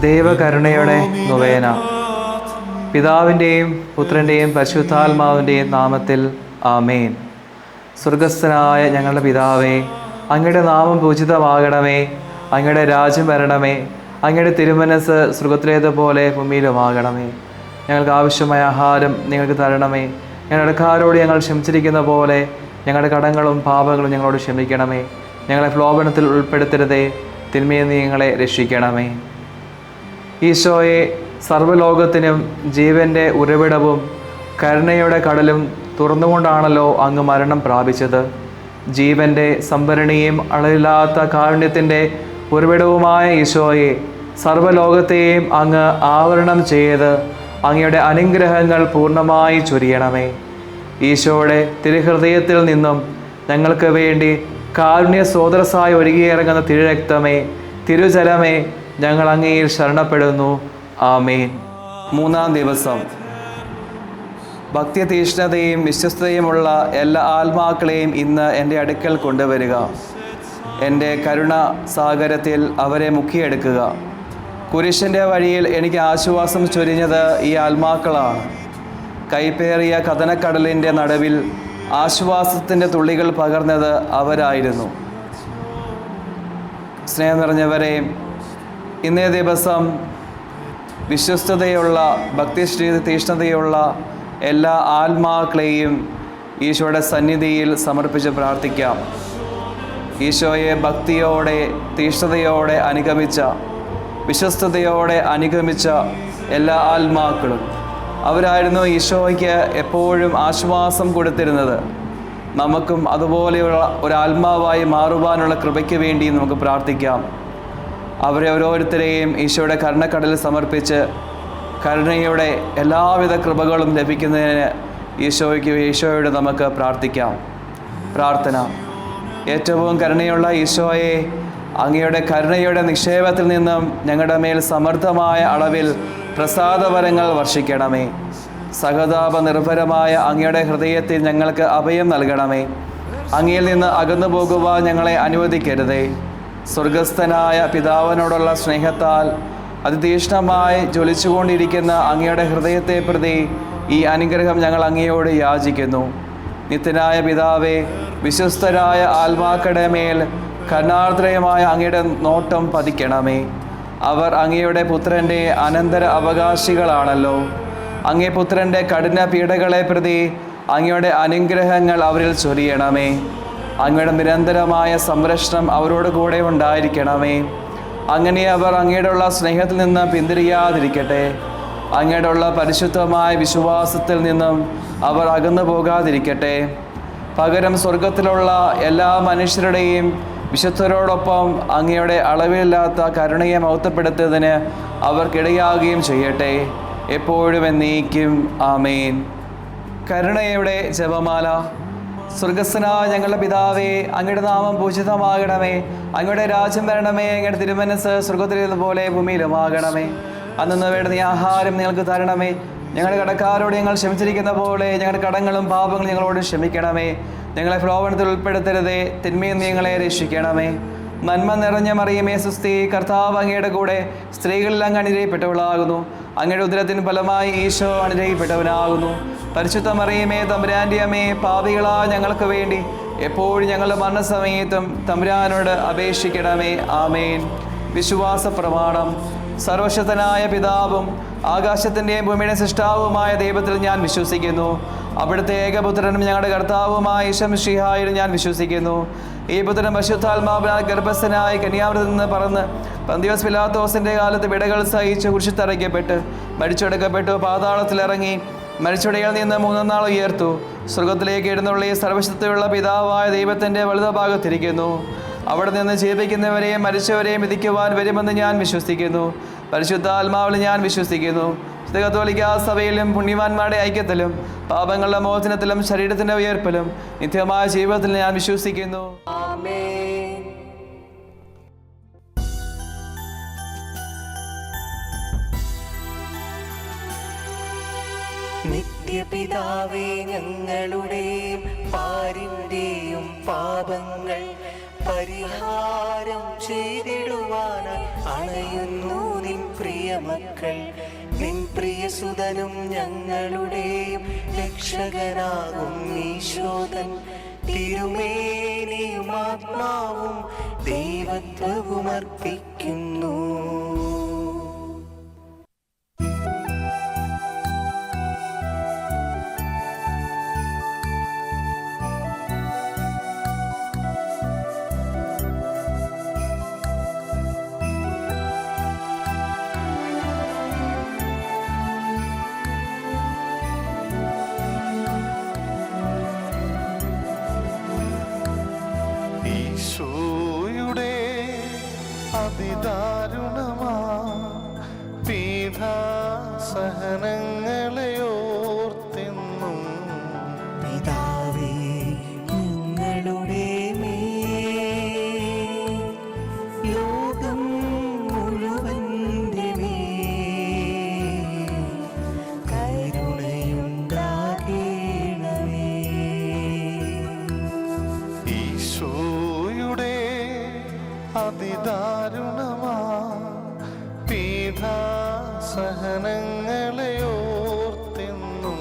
ദൈവകരുണയുടെ നൊവേന. പിതാവിൻ്റെയും പുത്രൻ്റെയും പരിശുദ്ധാത്മാവിൻ്റെയും നാമത്തിൽ ആമേൻ. സ്വർഗസ്ഥനായ ഞങ്ങളുടെ പിതാവേ, അങ്ങയുടെ നാമം പൂജിതമാകണമേ. അങ്ങയുടെ രാജ്യം വരണമേ. അങ്ങയുടെ തിരുമനസ് സ്വർഗത്തിലേതുപോലെ ഭൂമിയിലുമാകണമേ. ഞങ്ങൾക്ക് ആവശ്യമായ ആഹാരം നിങ്ങൾക്ക് തരണമേ. ഞങ്ങളുടെ കടക്കാരോട് ഞങ്ങൾ ക്ഷമിച്ചിരിക്കുന്ന പോലെ ഞങ്ങളുടെ കടങ്ങളും പാപങ്ങളും ഞങ്ങളോട് ക്ഷമിക്കണമേ. ഞങ്ങളെ പ്രലോഭനത്തിൽ ഉൾപ്പെടുത്തരുതേ, തിന്മയിൽ നിന്ന് ഞങ്ങളെ രക്ഷിക്കണമേ. ഈശോയെ, സർവ്വലോകത്തിനും ജീവൻ്റെ ഉറവിടവും കരുണയുടെ കടലും തുറന്നുകൊണ്ടാണല്ലോ അങ്ങ് മരണം പ്രാപിച്ചത്. ജീവൻ്റെ സംഭരണിയും അളവില്ലാത്ത കാരുണ്യത്തിൻ്റെ ഉറവിടവുമായ ഈശോയെ, സർവ്വലോകത്തെയും അങ്ങ് ആവരണം ചെയ്ത് അങ്ങയുടെ അനുഗ്രഹങ്ങൾ പൂർണ്ണമായി ചൊരിയണമേ. ഈശോയുടെ തിരുഹൃദയത്തിൽ നിന്നും ഞങ്ങൾക്ക് വേണ്ടി കാരുണ്യ സ്രോതസ്സായി ഒഴുകിയിറങ്ങുന്ന തിരുരക്തമേ, തിരുജലമേ, ഞങ്ങൾ അങ്ങയിൽ ശരണപ്പെടുന്നു. ആമേൻ. മൂന്നാം ദിവസം. ഭക്തിതീഷ്ണതയും വിശ്വസ്തയുമുള്ള എല്ലാ ആത്മാക്കളെയും ഇന്ന് എൻ്റെ അടുക്കൽ കൊണ്ടുവരിക. എൻ്റെ കരുണ സാഗരത്തിൽ അവരെ മുക്കിയെടുക്കുക. കുരിശിൻ്റെ വഴിയിൽ എനിക്ക് ആശ്വാസം ചൊരിഞ്ഞത് ഈ ആത്മാക്കളാണ്. കൈപ്പേറിയ കഥനക്കടലിൻ്റെ നടുവിൽ ആശ്വാസത്തിൻ്റെ തുള്ളികൾ പകർന്നത് അവരായിരുന്നു. സ്നേഹം നിറഞ്ഞവരെ, ഇന്നേ ദിവസം വിശ്വസ്തതയുള്ള തീഷ്ണതയുള്ള എല്ലാ ആത്മാക്കളെയും ഈശോയുടെ സന്നിധിയിൽ സമർപ്പിച്ച് പ്രാർത്ഥിക്കാം. ഈശോയെ ഭക്തിയോടെ തീഷ്ണതയോടെ അനുഗമിച്ച, വിശ്വസ്തയോടെ അനുഗമിച്ച എല്ലാ ആത്മാക്കളും അവരായിരുന്നു ഈശോയ്ക്ക് എപ്പോഴും ആശ്വാസം കൊടുത്തിരുന്നത്. നമുക്കും അതുപോലെയുള്ള ഒരാത്മാവായി മാറുവാനുള്ള കൃപയ്ക്ക് വേണ്ടി നമുക്ക് പ്രാർത്ഥിക്കാം. അവരെ ഓരോരുത്തരെയും ഈശോയുടെ കരുണക്കടലിൽ സമർപ്പിച്ച് കരുണയുടെ എല്ലാവിധ കൃപകളും ലഭിക്കുന്നതിന് ഈശോയോട് നമുക്ക് പ്രാർത്ഥിക്കാം. പ്രാർത്ഥന. ഏറ്റവും കരുണയുള്ള ഈശോയെ, അങ്ങയുടെ കരുണയുടെ നിക്ഷേപത്തിൽ നിന്നും ഞങ്ങളുടെ മേൽ സമർത്ഥമായ അളവിൽ പ്രസാദവരങ്ങൾ വർഷിക്കണമേ. സഹതാപ നിർഭരമായ അങ്ങയുടെ ഹൃദയത്തിൽ ഞങ്ങൾക്ക് അഭയം നൽകണമേ. അങ്ങയിൽ നിന്ന് അകന്നു പോകുവാൻ ഞങ്ങളെ അനുവദിക്കരുതേ. സ്വർഗസ്ഥനായ പിതാവിനോടുള്ള സ്നേഹത്താൽ അതിതീഷ്ണമായി ജ്വലിച്ചുകൊണ്ടിരിക്കുന്ന അങ്ങയുടെ ഹൃദയത്തെ പ്രതി ഈ അനുഗ്രഹം ഞങ്ങൾ അങ്ങയോട് യാചിക്കുന്നു. നിത്യനായ പിതാവേ, വിശ്വസ്തരായ ആത്മാക്കളുടെ മേൽ കരുണാർദ്രയമായ അങ്ങയുടെ നോട്ടം പതിക്കണമേ. അവർ അങ്ങയുടെ പുത്രൻ്റെ അനന്തര അവകാശികളാണല്ലോ. അങ്ങേ പുത്രൻ്റെ കഠിന പീഡകളെ പ്രതി അങ്ങയുടെ അനുഗ്രഹങ്ങൾ അവരിൽ ചൊരിയണമേ. അങ്ങയുടെ നിരന്തരമായ സംരക്ഷണം അവരോട് കൂടെ ഉണ്ടായിരിക്കണമേ. അങ്ങനെ അവർ അങ്ങയോടുള്ള സ്നേഹത്തിൽ നിന്ന് പിന്തിരിയാതിരിക്കട്ടെ. അങ്ങയോടുള്ള പരിശുദ്ധമായ വിശ്വാസത്തിൽ നിന്നും അവർ അകന്നു പോകാതിരിക്കട്ടെ. പകരം സ്വർഗത്തിലുള്ള എല്ലാ മനുഷ്യരുടെയും വിശുദ്ധരോടൊപ്പം അങ്ങയുടെ അളവില്ലാത്ത കരുണയെ മഹത്വപ്പെടുത്തുന്നതിന് അവർക്കിടയാകുകയും ചെയ്യട്ടെ, എപ്പോഴും എന്നേക്കും. ആമേൻ. കരുണയുടെ ജപമാല. സ്വർഗസ്ഥനായ ഞങ്ങളുടെ പിതാവേ, അങ്ങയുടെ നാമം പൂജിതമാകണമേ. അങ്ങയുടെ രാജ്യം വരണമേ. അങ്ങയുടെ തിരുമനസ് സ്വർഗത്തിലേതുപോലെ ഭൂമിയിലുമാകണമേ. അന്നു വേണ്ടുന്ന ആഹാരം ഞങ്ങൾക്ക് തരണമേ. ഞങ്ങളുടെ കടക്കാരോട് ഞങ്ങൾ ക്ഷമിച്ചിരിക്കുന്ന പോലെ ഞങ്ങളുടെ കടങ്ങളും പാപങ്ങളും ഞങ്ങളോട് ക്ഷമിക്കണമേ. ഞങ്ങളെ പ്രലോഭനത്തിൽ ഉൾപ്പെടുത്തരുതേ, തിന്മയിൽ നിന്ന് ഞങ്ങളെ രക്ഷിക്കണമേ. നന്മ നിറഞ്ഞ മറിയമേ സുസ്തി, കർത്താവ് അങ്ങയുടെ കൂടെ സ്ത്രീകളിൽ അങ്ങ് അനുഗ്രഹിക്കപ്പെട്ടവളാകുന്നു. അങ്ങയുടെ ഉദരത്തിന് ഫലമായി ഈശോ അനുഗ്രഹിക്കപ്പെട്ടവനാകുന്നു. പരിശുദ്ധ മറിയമേ, തമ്പുരാൻ്റെ അമ്മേ, പാപികളായ ഞങ്ങൾക്ക് വേണ്ടി എപ്പോഴും ഞങ്ങളുടെ മരണസമയത്തും തമ്പുരാനോട് അപേക്ഷിക്കണമേ. ആമേൻ. വിശ്വാസ പ്രമാണം. സർവശക്തനായ പിതാവും ആകാശത്തിൻ്റെയും ഭൂമിയുടെ സൃഷ്ടാവുമായ ദൈവത്തിൽ ഞാൻ വിശ്വസിക്കുന്നു. അവിടുത്തെ ഏകപുത്രനും ഞങ്ങളുടെ കർത്താവുമായ ഈശോ മിശിഹായിൽ ഞാൻ വിശ്വസിക്കുന്നു. ഈ പുത്രൻ പരിശുദ്ധാത്മാവിനാൽ ഗർഭസ്ഥനായി കന്യാവൃതത്തിൽ നിന്ന് പറന്ന് പന്തിയോസ് പിലാത്തോസിൻ്റെ കാലത്ത് വിടകൾ സഹിച്ച് കുരിശിൽ തറയ്ക്കപ്പെട്ട് മരിച്ചെടുക്കപ്പെട്ടു. പാതാളത്തിലിറങ്ങി മരിച്ചുടയിൽ നിന്ന് 3 നാൾ ഉയർത്തു. സ്വർഗത്തിലേക്ക് എഴുന്നള്ളി സർവശക്തിയുള്ള പിതാവായ ദൈവത്തിൻ്റെ വലതുഭാഗത്തിരിക്കുന്നു. അവിടെ നിന്ന് ജീവിക്കുന്നവരെയും മരിച്ചവരെയും വിധിക്കുവാൻ വരുമെന്ന് ഞാൻ വിശ്വസിക്കുന്നു. പരിശുദ്ധാത്മാവിൽ ഞാൻ വിശ്വസിക്കുന്നു. കത്തോലിക്കാ സഭയിലും പുണ്യവാന്മാരുടെ ഐക്യത്തിലും പാപങ്ങളുടെ മോചനത്തിലും ശരീരത്തിൻ്റെ ഉയർപ്പിലും നിത്യമായ ജീവിതത്തിൽ ഞാൻ വിശ്വസിക്കുന്നു. ആമേൻ. നിത്യപിതാവേ, ഞങ്ങളുടെയും പാരിന്റെയും പാപങ്ങൾ പരിഹാരം ചെയ്തിടുവാനായി അണയുന്നു നിൻ പ്രിയ പ്രിയമക്കൾ നിൻ പ്രിയസുതനും ഞങ്ങളുടെയും രക്ഷകനാകും ഈശോദൻ തിരുമേനിയും ആത്മാവും ദൈവത്വവും അർപ്പിക്കുന്നു. ഈശോയുടെ അതിദാരുണമാ പീഡാസഹനങ്ങളെ ഓർത്തെന്നും പിതാവേ ഞങ്ങളുടെ മേൽ ലോകം മുഴുവന്റെ മേൽ കരുണയുണ്ടാകണമേ. ഈശോയുടെ അതിദാരുണമാ പീഡാസഹനങ്ങളെ ഓർത്തെന്നും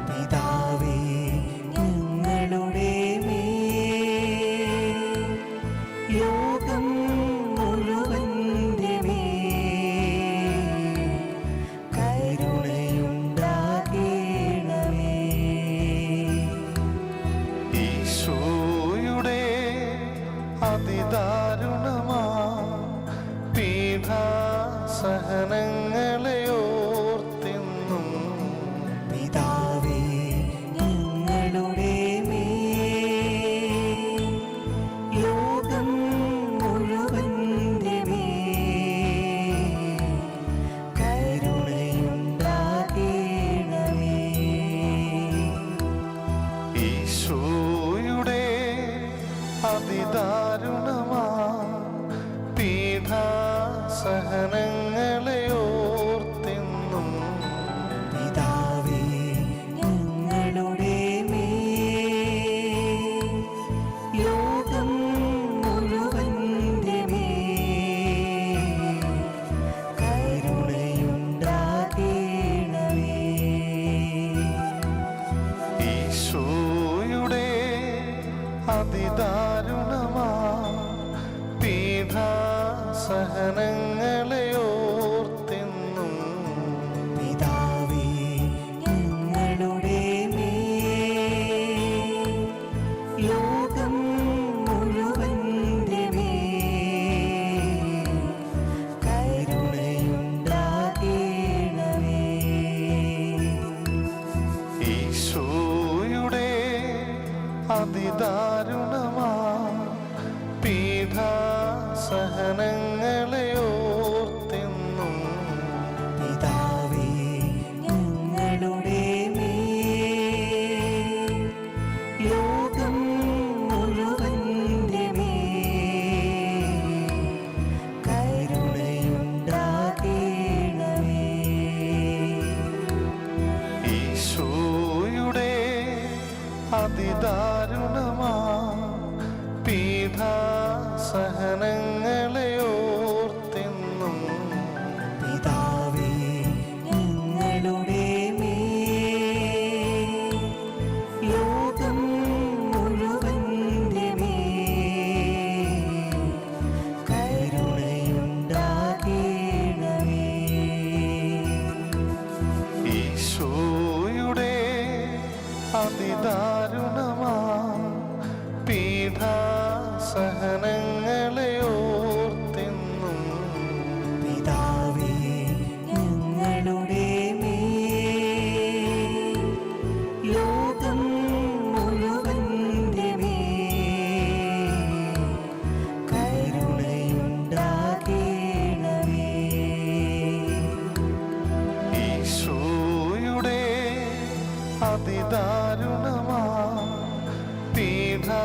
പിതാവേ ഞങ്ങളുടെ മേൽ ലോകം മുഴുവന്റെ മേൽ കരുണയുണ്ടാകണമേ. ഈശോയുടെ അതിദാരുണമാ പീഡാസഹനങ്ങളെ ഓർത്തെന്നും പിതാവേ ഞങ്ങളുടെ മേൽ ലോകം മുഴുവന്റെ മേൽ കരുണയുണ്ടാകണമേ. ഈശോയുടെ അതിദാരുണമാ പീഡാസഹനങ്ങളെ ഓർത്തെന്നും പിതാവേ ഞങ്ങളുടെ മേൽ ലോകം മുഴുവന്റെ മേൽ കരുണയുണ്ടാകണമേ. ഈശോയുടെ അതിദാരുണമാ പീഡാസഹനങ്ങളെ ഓർത്തെന്നും പിതാവേ ഞങ്ങളുടെ മേൽ ലോകം മുഴുവന്റെ മേൽ കരുണയുണ്ടാകണമേ. ഈശോയുടെ അതിദാരുണമാ പീഡാസഹനങ്ങളെ ഓർത്തെന്നും പിതാവേ ഞങ്ങളുടെ മേൽ ലോകം മുഴുവന്റെ മേൽ കരുണയുണ്ടാകണമേ. ഈശോയുടെ അതിദാരുണമാ പീഡാസഹനങ്ങളെ ഓർത്തെന്നും പിതാവേ ഞങ്ങളുടെ മേൽ ലോകം മുഴുവന്റെ മേൽ കരുണയുണ്ടാകണമേ. ഈശോയുടെ അതിദാരുണമാ പീഡാസഹനങ്ങളെ ഓർത്തെന്നും പിതാവേ ഞങ്ങളുടെ മേൽ ലോകം മുഴുവന്റെ മേൽ കരുണയുണ്ടാകണമേ. ഈശോയുടെ അതിദാരുണമാ പീഡാസഹനങ്ങളെ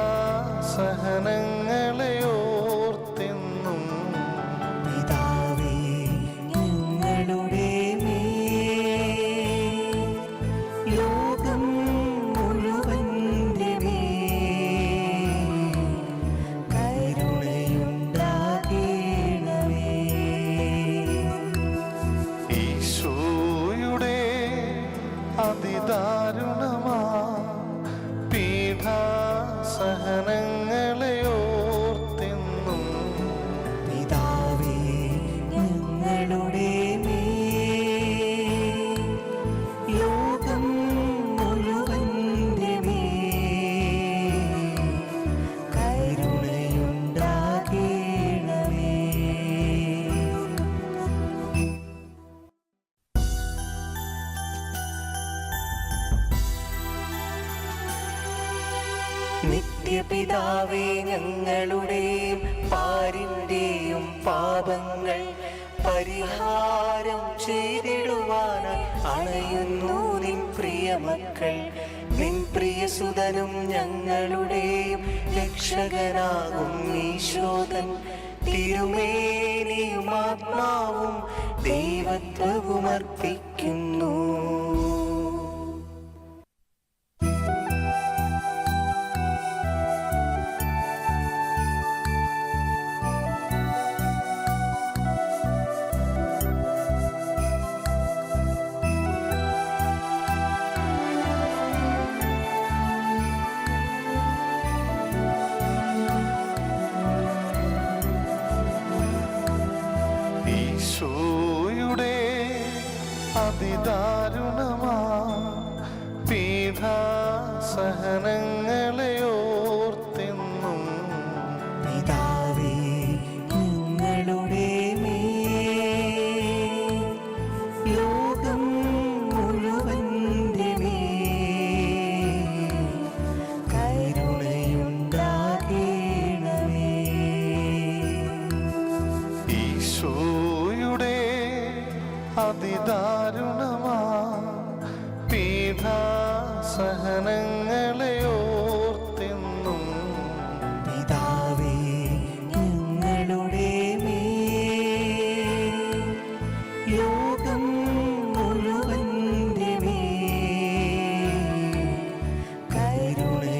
നിത്യപിതാവേ, ഞങ്ങളുടെയും പാരിന്റെയും പാപങ്ങൾ പരിഹാരം ചെയ്തിടുവാനായി അണയുന്നു നിൻ പ്രിയമക്കൾ. നിൻ പ്രിയസുതനും ഞങ്ങളുടെയും രക്ഷകനാകും ഈശോതൻ തിരുമേനിയും ആത്മാവും ദൈവത്വവും അർപ്പിക്കുന്നു. ഈശോയുടെ അതിദാരുണമാ പീഡാസഹനങ്ങളെ ഓർത്തെന്നും പിതാവേ, ഞങ്ങളുടെ മേൽ ലോകം മുഴുവന്റെ മേൽ കരുണയുണ്ടാകണമേ. ഈശോയുടെ അതിദാരുണമാ പീഡാസഹനങ്ങളെ ഓർത്തെന്നും പിതാവേ, ഞങ്ങളുടെ മേൽ ലോകം മുഴുവന്റെ മേൽ കരുണയുണ്ടാകണമേ.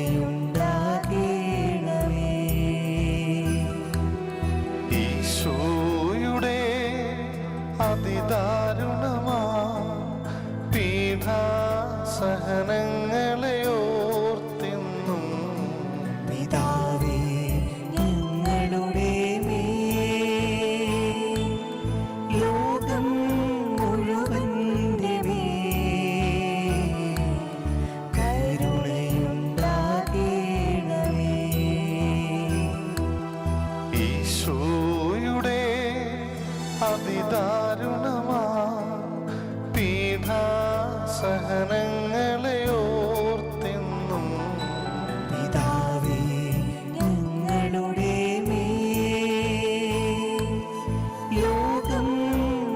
ഈശോയുടെ അതിദാരുണമാ പീഡാസഹനങ്ങളെ ഓർത്തെന്നും പിതാവേ, ഞങ്ങളുടെ മേൽ ലോകം മുഴുവന്റെ മേൽ കരുണയുണ്ടാകണമേ. ഈശോയുടെ അതിദാരുണമാ പീഡാസഹനങ്ങളെ ഓർത്തെന്നും പിതാവേ, ഞങ്ങളുടെ മേൽ ലോകം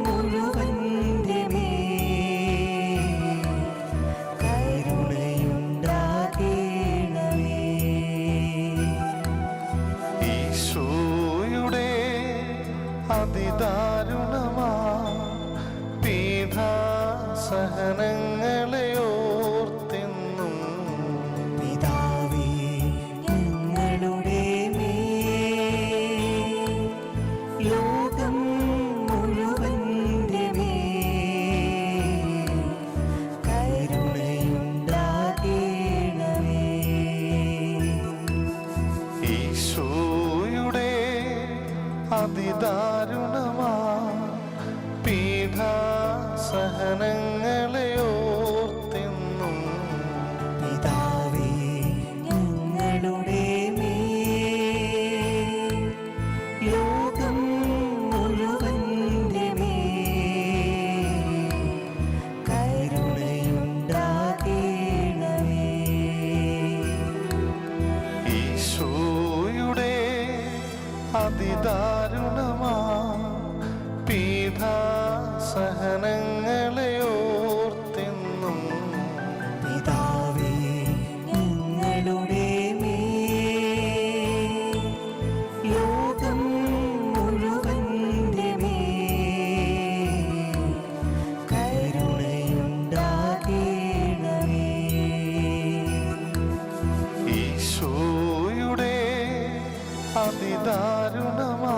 മുഴുവന്റെ മേൽ കരുണയുണ്ടാകണമേ. ഈശോയുടെ അതിദാരുണമാ പീഡാസഹനങ്ങളെ ഓർത്തെന്നും പിതാവേ, ഞങ്ങളുടെ മേൽ ലോകം മുഴുവന്റെ മേൽ കരുണയുണ്ടാകണമേ. ഈശോയുടെ അതിദാരുണമാ പീഡാസഹനങ്ങളെ ഓർത്തെന്നും പിതാവേ, ഞങ്ങളുടെ മേൽ ലോകം മുഴുവന്റെ മേൽ കരുണയുണ്ടാകണമേ. ഈശോയുടെ അതിദാരുണമാ പീഡാസഹനങ്ങളെ ഓർത്തെന്നും പിതാവേ, ഞങ്ങളുടെ മേൽ ലോകം മുഴുവന്റെ മേൽ കരുണയുണ്ടാകണമേ. ഈശോയുടെ അതിദാരുണമാ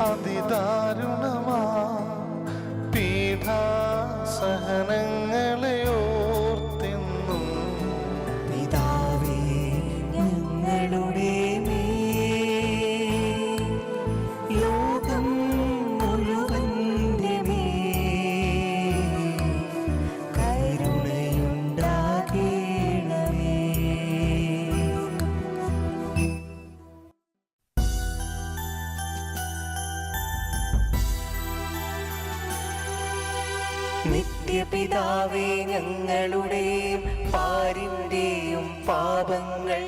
അതിദാരുണമാ പീഡാസഹനങ്ങളെ ഓർത്തെന്നും പിതാവേ ഞങ്ങളുടെ മേൽ ലോകം മുഴുവന്റെ മേൽ കരുണയുണ്ടാകേണമേ. നിത്യപിതാവേ ഞങ്ങളുടെയും പാരിന്റെയും പാപങ്ങൾ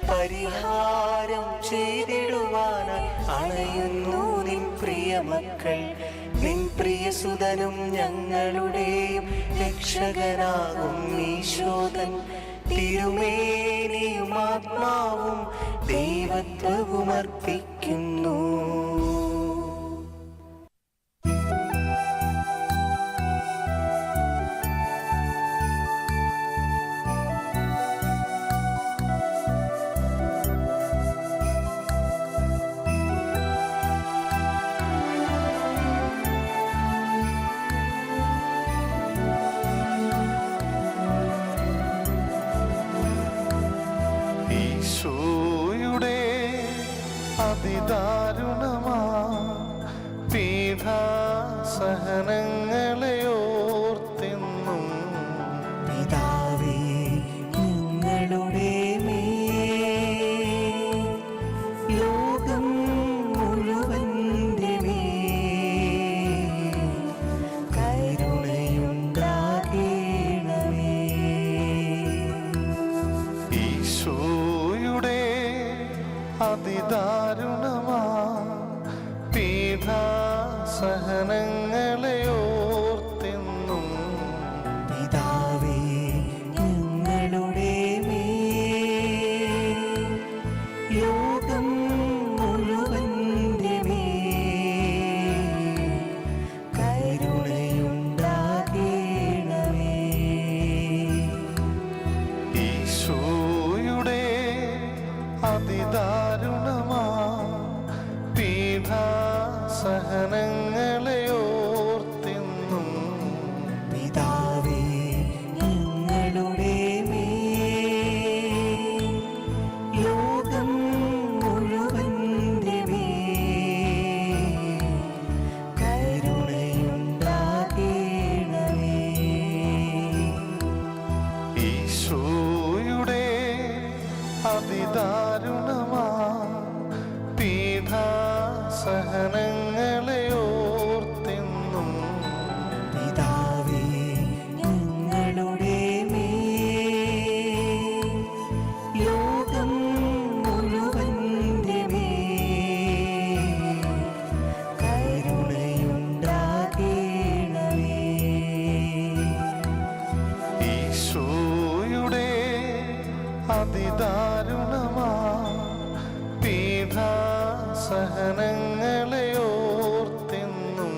പരിഹാരം ചെയ്തിടുവാനായി അണയുന്നു നിൻ പ്രിയമക്കൾ. നിൻ പ്രിയസുതനും ഞങ്ങളുടെയും രക്ഷകനാകും ഈശോദൻ തിരുമേനിയും ആത്മാവും ദൈവത്വവും അർപ്പിക്കുന്നു. ഈശോയുടെ അതിദാരുണമാ പീഡാസഹനങ്ങളെ ഓർത്തെന്നും പിതാവേ ഞങ്ങളുടെ മേൽ ലോകം മുഴുവന്റെ മേൽ കരുണയുണ്ടാകേണമേ. ഈശോയുടെ അതിദാരുണമാ പീഡാസഹനങ്ങളെ ഓർത്തെന്നും പിതാവേ ഞങ്ങളുടെ മേൽ ലോകം മുഴുവന്റെ മേൽ കരുണയുണ്ടാകേണമേ. ഈശോയുടെ അതിദാരുണമാ പീഡാസഹനങ്ങളെ ഓർത്തെന്നും പിതാവേ ഞങ്ങളുടെ മേൽ ലോകം മുഴുവന്റെ മേൽ കരുണയുണ്ടാകേണമേ. ഈശോയുടെ അതിദാരുണമാ പീഡാസഹനങ്ങളെ ഓർത്തെന്നും പിതാവേ ഞങ്ങളുടെ മേൽ ലോകം മുഴുവന്റെ മേൽ കരുണയുണ്ടാകേണമേ. ഈശോയുടെ അതിദാരുണമാ പീഡാസഹനങ്ങളെ ഓർത്തെന്നും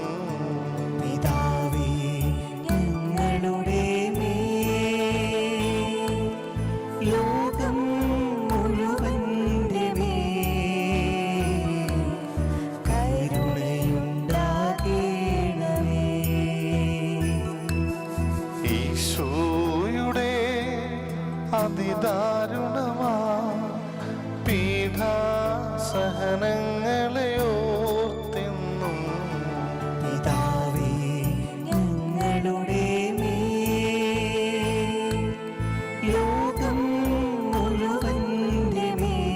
പിതാവേ ഞങ്ങളുടെ മേൽ ലോകം മുഴുവന്റെ മേൽ കരുണയുണ്ടാകേണമേ. ഈശോയുടെ അതിദാരുണമാ പീഡാസഹനങ്ങളെ ഓർത്തെന്നും പിതാവേ ഞങ്ങളുടെ മേൽ ലോകം മുഴുവന്റെ മേൽ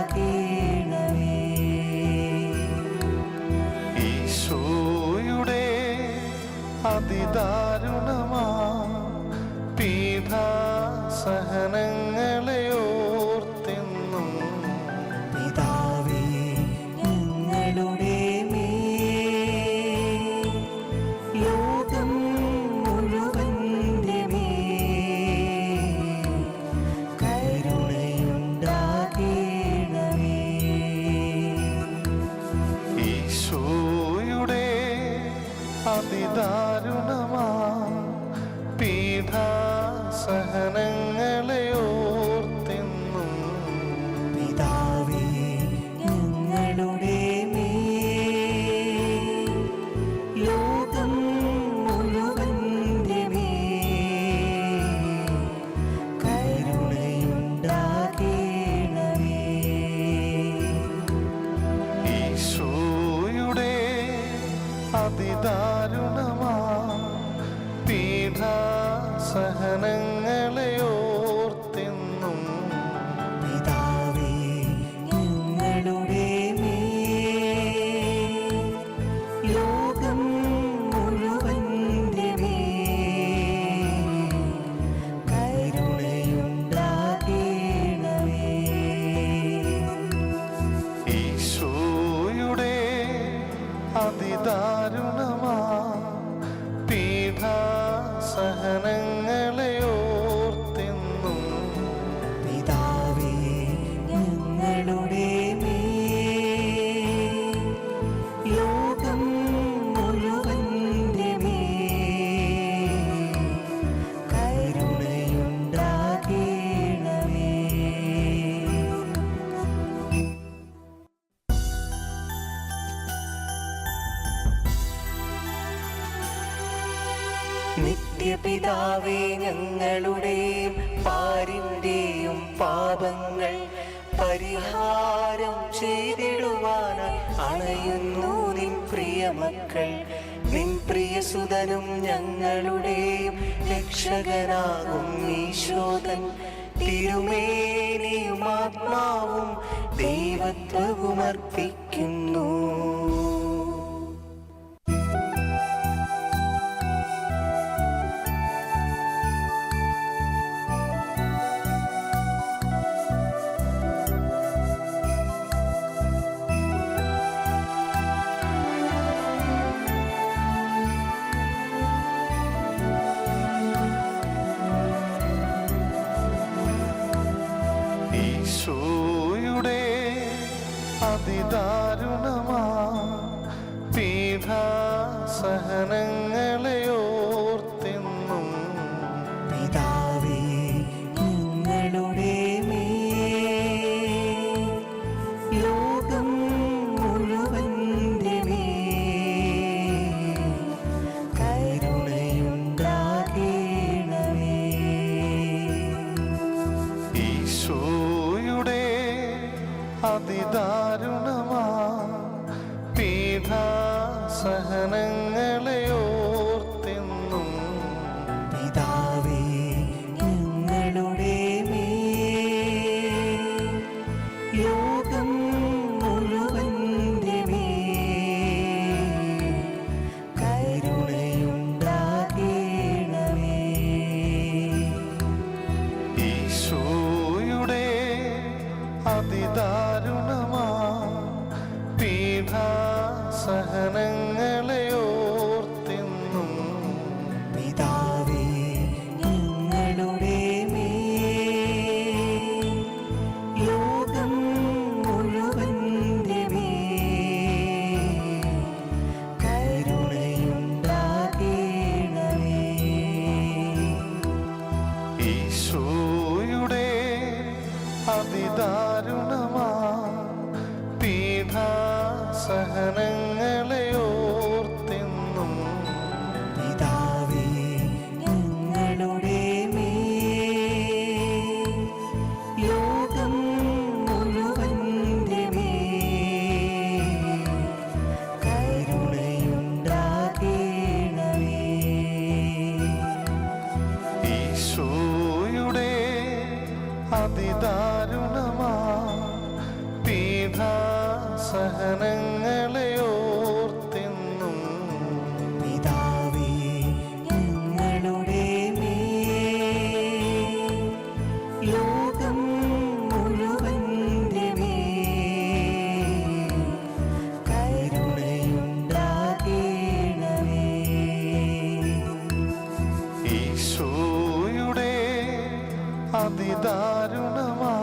കരുണയുണ്ടാകേണമേ. ഈശോയുടെ അതിദാരുണമാ പീഡാസഹനങ്ങളെ ഓർത്തെന്നും പിതാവേ ഞങ്ങളുടെയും പാരിന്റെയും പാപങ്ങൾ പരിഹാരം ചെയ്തിടുവാനായി അണയുന്നു നിൻ പ്രിയമക്കൾ. നിൻ പ്രിയസുതനും ഞങ്ങളുടെയും രക്ഷകനാകും ഈശോതൻ തിരുമേനിയും ആത്മാവും ദൈവത്വവും അർപ്പിക്കുന്നു. ഈശോയുടെ അതിദാരുണമാ പീഡാസഹനങ്ങളെ ഓർത്തെന്നും പിതാവേ ഞങ്ങളുടെ മേൽ ലോകം മുഴുവന്റെ മേൽ കരുണയുണ്ടാകണമേ. ഈശോയുടെ അതിദാരുണമാ പീഡാസഹനങ്ങളെ ഓർത്തെന്നും പിതാവേ ഞങ്ങളുടെ മേൽ ലോകം മുഴുവന്റെ മേൽ കരുണയുണ്ടാകണമേ. ഈശോയുടെ അതിദാരുണമാ പീഡാസഹനങ്ങളെ ഓർത്തെന്നും പിതാവേ ഞങ്ങളുടെ മേൽ ലോകം മുഴുവന്റെ മേൽ കരുണയുണ്ടാകണമേ. ഈശോയുടെ അതിദാരുണമാ പീഡാസഹനങ്ങളെ ഓർത്തെന്നും പിതാവേ ഞങ്ങളുടെ മേൽ ലോകം മുഴുവന്റെ മേൽ കരുണയുണ്ടാകണമേ. ഈശോയുടെ അതിദാരുണമാ പീഡാസഹനങ്ങളെ ഓർത്തെന്നും പിതാവേ ഞങ്ങളുടെ മേൽ ലോകം മുഴുവന്റെ മേൽ കരുണയുണ്ടാകണമേ. ഈശോയുടെ അതിദാരുണമാ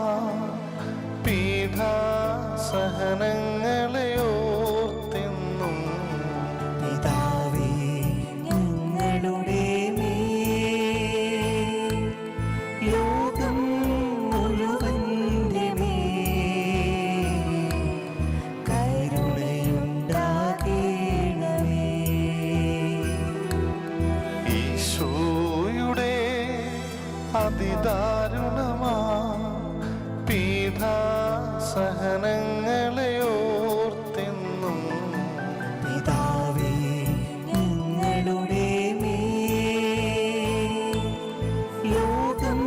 പീഡാസഹനങ്ങളെ ഓർത്തെന്നും പിതാവേ ഞങ്ങളുടെ മേൽ ലോകം മുഴുവന്റെ മേൽ കരുണയുണ്ടാകണമേ. ഈശോയുടെ അതിദാരുണമാ പീഡാസഹനങ്ങളെ ഓർത്തെന്നും പിതാവേ ഞങ്ങളുടെ മേൽ ലോകം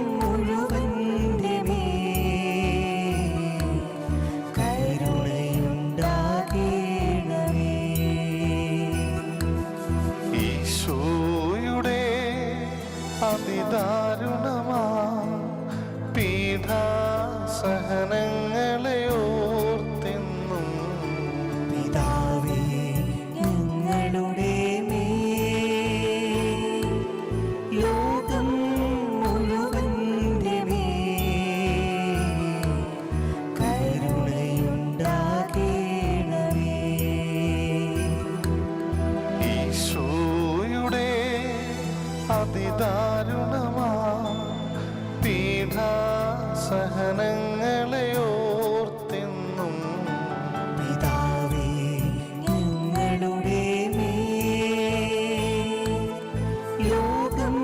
മുഴുവന്റെ മേൽ കരുണയുണ്ടാകണമേ. ഈശോയുടെ അതിദാരുണമാ പീഡാസഹനങ്ങളെ ഓർത്തെന്നും പിതാവേ ഞങ്ങളുടെ മേൽ ലോകം മുഴുവന്റെ മേൽ കരുണയുണ്ടാകണമേ. ഈശോയുടെ അതിദാരുണമാ പീഡാസഹനങ്ങളെ ഓർത്തെന്നും പിതാവേ ഞങ്ങളുടെ മേൽ ലോകം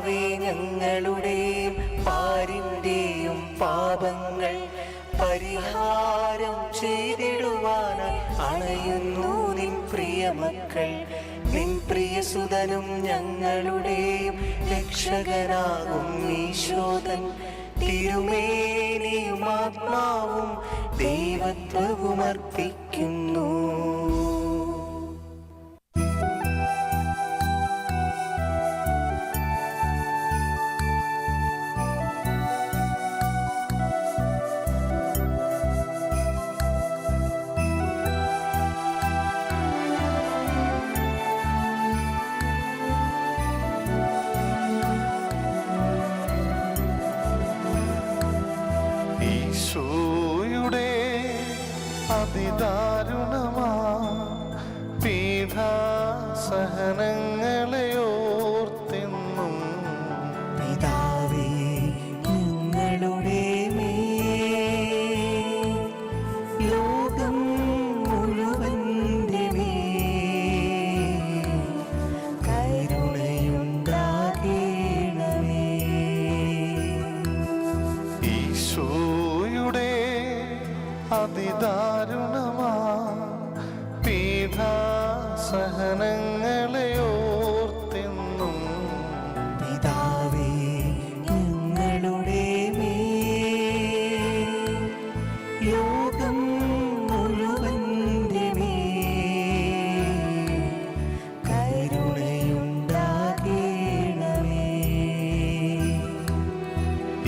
പിതാവേ, ഞങ്ങളുടെയും പാരിന്റെയും പാപങ്ങൾ പരിഹാരം ചെയ്തിടുവാനായി അണയുന്നു നിൻ പ്രിയമക്കൾ. നിൻ പ്രിയസുതനും ഞങ്ങളുടെയും രക്ഷകനാകും ഈശോതൻ തിരുമേനിയും ആത്മാവും ദൈവത്വവും അർപ്പിക്കുന്നു. ഈശോയുടെ അതിദാരുണമാ പീഡാസഹനങ്ങളെ ഓർത്തെന്നും പിതാവേ, ഞങ്ങളുടെ മേൽ ലോകം മുഴുവന്റെ മേൽ കരുണയുണ്ടാകണമേ. ഈശോയുടെ അതിദാരുണമാ പീഡാസഹനങ്ങളെ ഓർത്തെന്നും പിതാവേ, ഞങ്ങളുടെ മേൽ ലോകം മുഴുവന്റെ മേൽ കരുണയുണ്ടാകണമേ.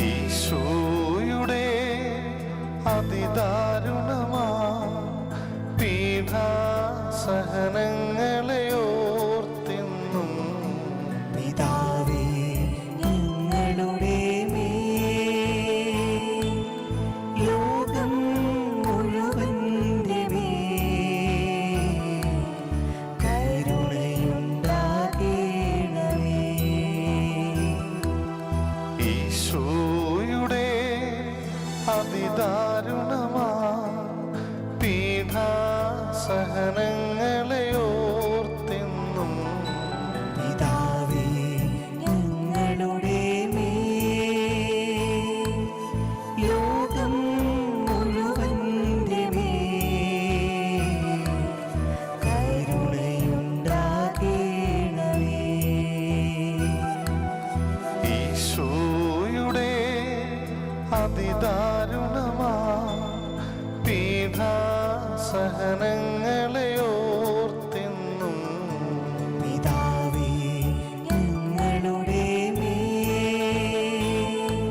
ഈശോയുടെ അതിദാരുണമാ പീഡാസഹനങ്ങളെ ഓർത്തെന്നും പിതാവേ, ഞങ്ങളുടെ മേൽ ലോകം മുഴുവന്റെ മേൽ കരുണയുണ്ടാകണമേ. ഈശോയുടെ അതിദാരുണമാ പീഡാസഹനങ്ങളെ ഓർത്തെന്നും പിതാവേ, ഞങ്ങളുടെ മേൽ ലോകം മുഴുവന്റെ മേൽ കരുണയുണ്ടാകണമേ. ഈശോയുടെ അതിദാരുണമാ പീഡാസഹനങ്ങളെ ഓർത്തെന്നും പിതാവേ, ഞങ്ങളുടെ മേൽ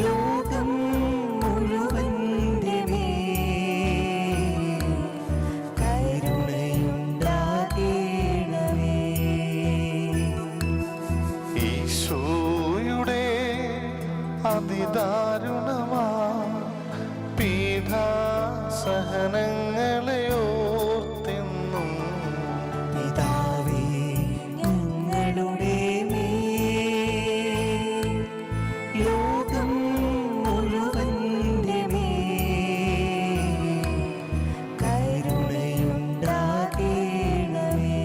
ലോകം മുഴുവന്റെ മേൽ കരുണയുണ്ടാകണമേ. ഈശോയുടെ അതിദാരുണമാ പീഡാസഹനങ്ങളെ ഓർത്തെന്നും പിതാവേ, ഞങ്ങളുടെ മേൽ ലോകം മുഴുവന്റെ മേൽ കരുണയുണ്ടാകണമേ.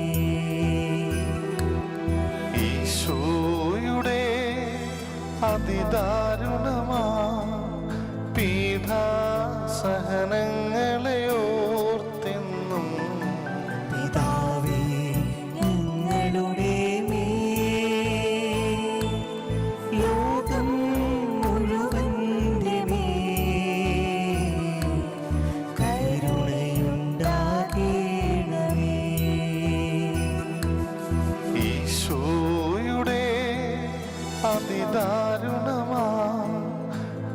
ഈശോയുടെ അതിദാരുണമാ പീഡാസഹനങ്ങളെ ഓർത്തെന്നും പിതാവേ, ഞങ്ങളുടെ മേൽ ലോകം മുഴുവന്റെ മേൽ കരുണയുണ്ടാകണമേ. ഈശോയുടെ അതിദാരുണമാ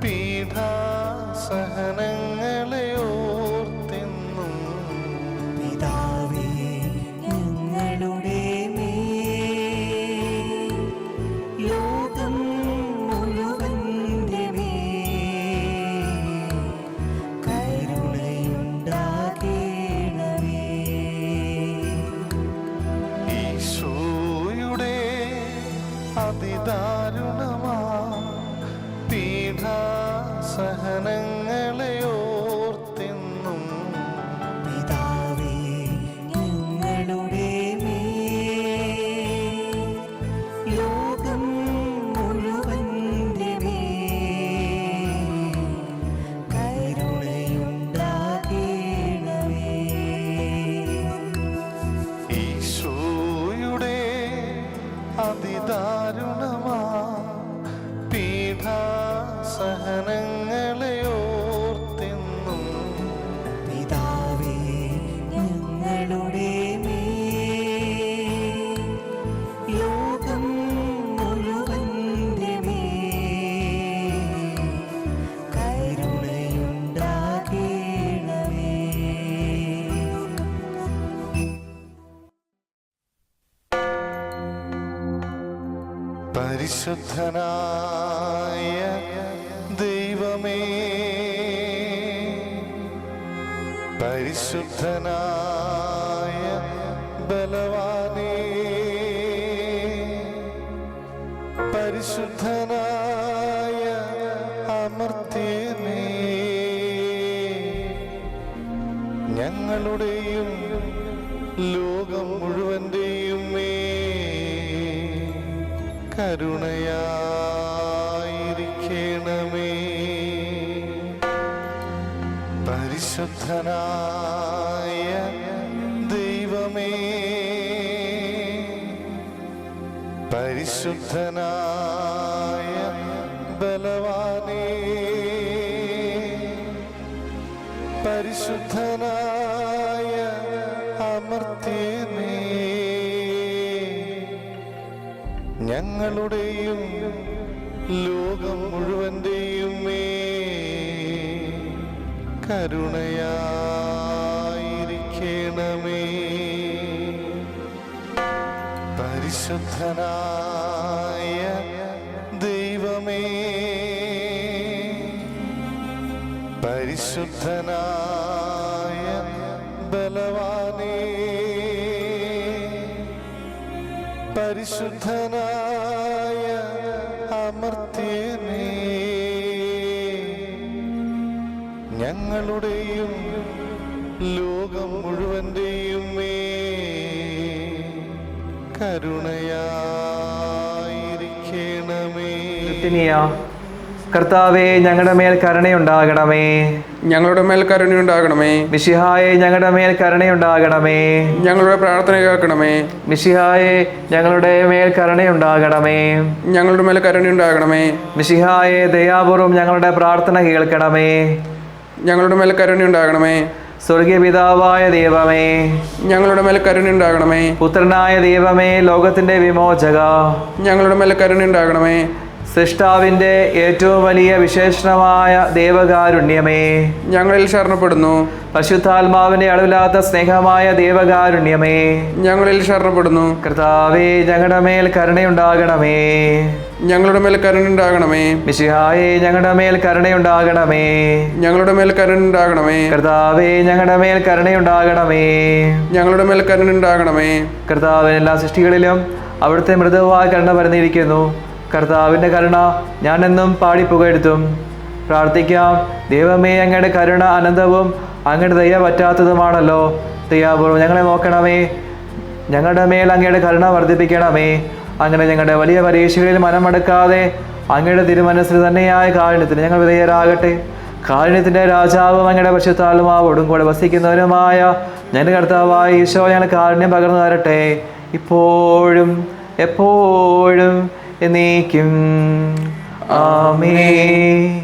പീഡാസഹനങ്ങളെ ഓർത്തെന്നും പിതാവേ, ഞങ്ങളുടെ മേൽ ലോകം മുഴുവന്റെ മേൽ കരുണയുണ്ടാകണമേ. ഈശോയുടെ അതിദാരുണമാ പീഡാസഹനങ്ങളെ പരിശുദ്ധനായ ദൈവമേ, പരിശുദ്ധനായ ബലവാനേ, പരിശുദ്ധനായ അമർത്യനേ, ഞങ്ങളുടെയും ലോകം മുഴുവന്റെയും കരുണയായിരിക്കണമേ. പരിശുദ്ധനായ ദൈവമേ, പരിശുദ്ധനായ ബലവാനേ, പരിശുദ്ധനായ അമർത്യനേ, ഞങ്ങളുടെയും ലോകം മുഴുവന്റെയും കരുണയായിരിക്കണമേ. പരിശുദ്ധനായ ദൈവമേ, പരിശുദ്ധനായ ബലവാനേ, പരിശുദ്ധനായ അമർത്യനേ, ഞങ്ങളുടെയും ലോകം മുഴുവന്റെയും കരുണയായിരിക്കണമേ. കർത്താവേ, ഞങ്ങളുടെ മേൽ കരുണയുണ്ടാകണമേ. ഞങ്ങളുടെ മേൽ കരുണയുണ്ടാകണമേ. മിശിഹായെ, ഞങ്ങളുടെ മേൽ കരുണയുണ്ടാകണമേ. ഞങ്ങളുടെ പ്രാർത്ഥന കേൾക്കണമേ. മിശിഹായെ, ഞങ്ങളുടെ മേൽ കരുണയുണ്ടാകണമേ. ഞങ്ങളുടെ മേൽ കരുണയുണ്ടാകണമേ. മിശിഹായെ, ദയാപൂർവം ഞങ്ങളുടെ പ്രാർത്ഥന കേൾക്കണമേ. ഞങ്ങളുടെ മേൽ കരുണയുണ്ടാകണമേ. സ്വർഗീയ പിതാവായ ദൈവമേ, ഞങ്ങളുടെ മേൽ കരുണയുണ്ടാകണമേ. പുത്രനായ ദൈവമേ, ലോകത്തിന്റെ വിമോചക, ഞങ്ങളുടെ മേൽ കരുണയുണ്ടാകണമേ. സൃഷ്ടാവിന്റെ ഏറ്റവും വലിയ വിശേഷണമായ ദേവകാരുണ്യമേ, ഞങ്ങളിൽ ശരണപ്പെടുന്നു. പരിശുദ്ധാത്മാവിന്റെ അളവില്ലാത്ത സ്നേഹമായ ദേവകാരുണ്യമേ, ഞങ്ങളിൽ ശരണപ്പെടുന്നു. കർത്താവേ, ഞങ്ങളുടെ മേൽ കരുണയുണ്ടാകണമേ. ഞങ്ങളുടെ മേൽ കരുണയുണ്ടാകണമേ. മിശിഹായെ, ഞങ്ങളുടെ മേൽ കരുണയുണ്ടാകണമേ. ഞങ്ങളുടെ മേൽ കരുണയുണ്ടാകണമേ. കർത്താവേ, ഞങ്ങളുടെ മേൽ കരുണയുണ്ടാകണമേ. ഞങ്ങളുടെ മേൽ കരുണയുണ്ടാകണമേ. കർത്താവിന് എല്ലാ സൃഷ്ടികളിലും അവിടുത്തെ മൃദുവായ കരുണ പരന്നിരിക്കുന്നു. കർത്താവിൻ്റെ കരുണ ഞാൻ എന്നും പാടി പുകഴ്ത്തും. പ്രാർത്ഥിക്കാം. ദൈവമേ, അങ്ങയുടെ കരുണ അനന്തവും അങ്ങയുടെ ദയ പറ്റാത്തതുമാണല്ലോ. ദയാപൂർവ്വം ഞങ്ങളെ നോക്കണമേ. ഞങ്ങളുടെ മേൽ അങ്ങയുടെ കരുണ വർദ്ധിപ്പിക്കണമേ. അങ്ങനെ ഞങ്ങളുടെ വലിയ പരീക്ഷകളിൽ മനമടക്കാതെ അങ്ങയുടെ തിരുമനസ്സിൽ തന്നെയായ കാരുണ്യത്തിന് ഞങ്ങൾ വിധേയരാകട്ടെ. കാരുണ്യത്തിൻ്റെ രാജാവും അങ്ങയുടെ പരിശുദ്ധാത്മാവോടും കൂടെ വസിക്കുന്നവരുമായ ഞങ്ങളുടെ കർത്താവായ ഈശോ ഞങ്ങൾ കാരുണ്യം പകർന്നു തരട്ടെ, ഇപ്പോഴും എപ്പോഴും എന്നേക്കും. ആമേൻ.